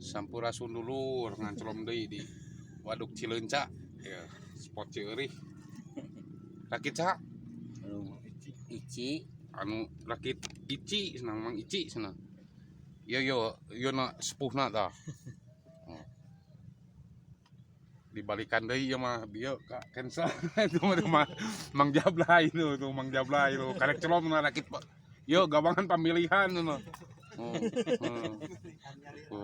Sampurasun dulu ngancolom deui di Waduk Cileunca ya spot ceurih rakit ca Ici anu rakit Ici senang Mang Ici senang yo na sepuhna tah oh. Dibalikan deui ieu mah dia ka cancel itu mah Mang Jablay itu tuh Mang Jablay itu karek celom na rakit yo gawangan pamilihan nu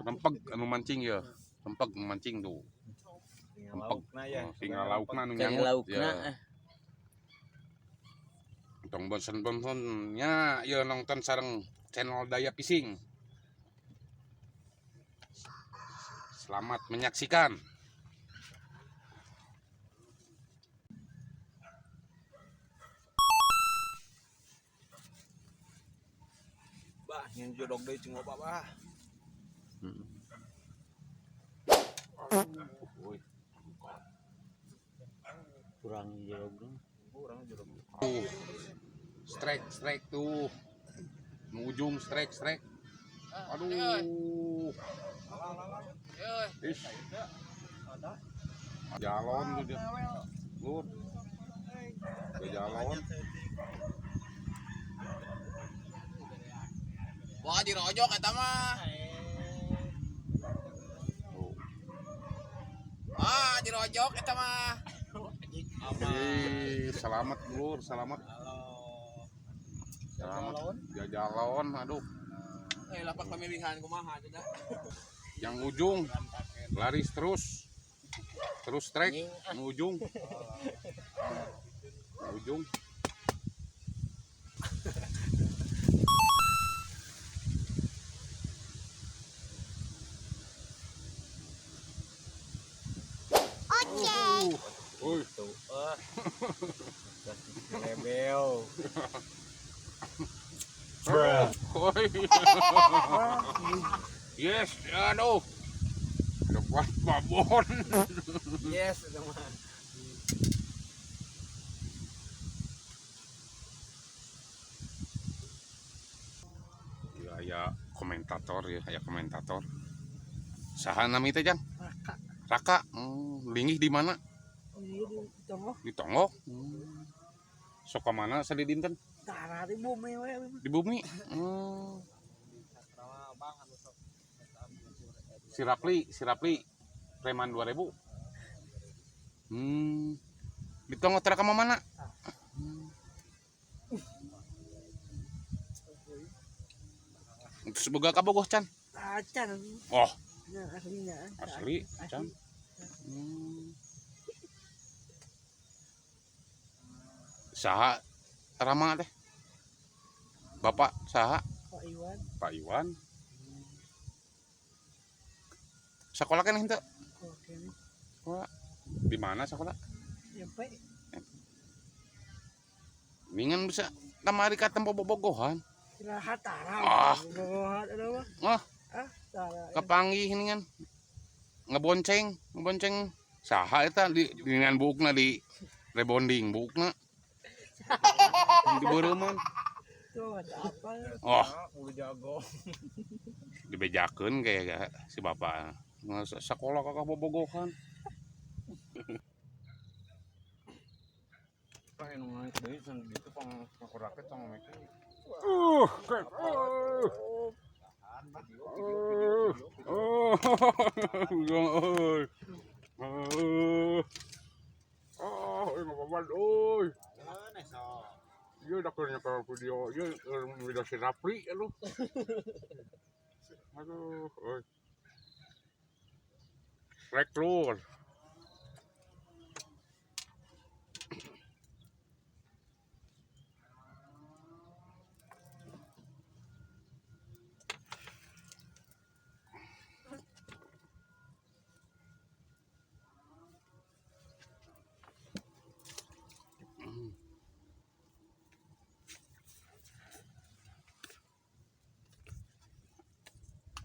rempeg anu mancing ya rempeg mancing tuh rempeg tinggal laukna nu nyangut ya tong bonsen-bonsennya ya nonton sareng channel Daya Fishing. Selamat menyaksikan. Bah, yang jodok deui cing loba bah. kurang jauh dong. Kurang jodok. Tuh. Strike tuh. Ujung strike. Aduh. Ish. Jalon tuh dia. Lur. Jalon. Wah, dirojok eta mah. Ah, dirojok eta mah. Selamat Lur, selamat. Selamat. Jajalon, aduh. Lapak pemilihan kumaha atuh dah. Yang ujung laris terus strike ujung Oi. Lebel. Yes, aduh. Lepas babon. Yes, itu mah. Ya komentator. Saha nami teh Jang? Raka. Linggih di mana? Di Tonggok. Sok ka mana sadi dinten? Tara di bumi we. Di bumi. Sirapli preman 2000. Di Tonggok tara ka mana? Terus boga ka Bogoh Can? Acan. Oh, Nah, aslinya. asli Can. Saha Rama teh? Bapak saha? Pak Iwan. Pak Iwan. Sekolah kan henteu? Oke. Sekolah. Di mana sekolah? Sampai Mingan bisa kamari ka tempo bobogohan. istirahat tara. Bohat ada mah. Tara. Kepanggih ningan. Ngebonceng saha eta dengan buukna di rebonding buukna. Di beureumon. Tuh ada apa? Oh, Udah jago. dibejakeun kayak si bapak. Sekolah kakak bobogohan. Pak anu naik deui san gitu pang ngakuraket sama make. Iya udah kerja ke video, iya video si Rapli ya lu. Aduh, rek lur.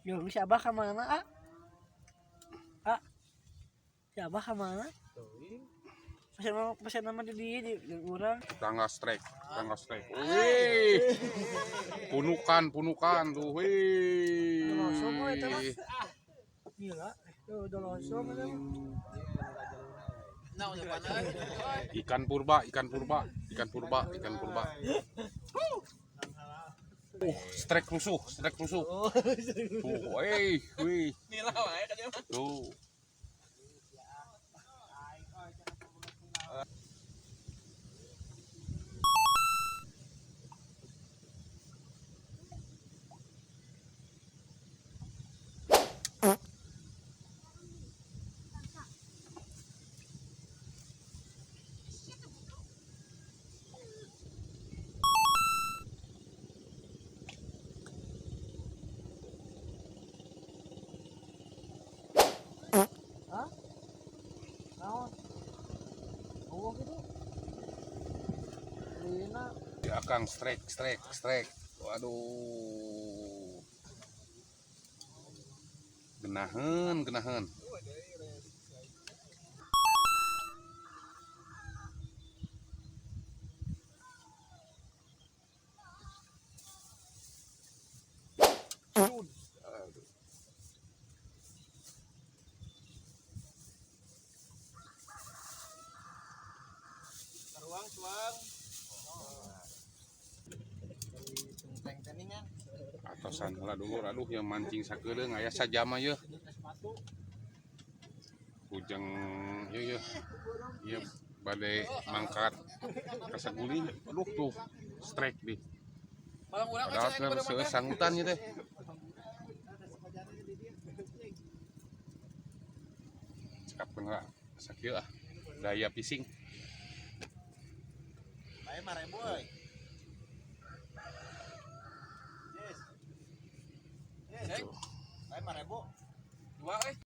Yo, si Abah ke mana, Si Abah ke mana? Pesan nama di urang. Tangga strike. Wih. Punukan tuh, wih. Semua itu mah. Gila. Tuh udah losong ada mah. Nah, udah panas. Ikan purba, ikan purba, ikan purba, ikan purba. Strike rusuh, strike rusuh. Tuh, wih. Nila wae kan dia mah. Tuh. Naon? Oh gitu. Lina. Si Akang strike. Waduh. Genahan. Suang. Tungteng teningan. Atosan heula dulu, aduh yang mancing sakedeung aya sajam aja. Ujang ieu ieu bade mangkat ka saguling. Aduh tuh strike deh. Malam urang Padahal seueur sangutan ieu teh. Cekapkeun heula sakieu ah. Daya fishing. Bae mare boy. Yes. Bae mare bo. Dua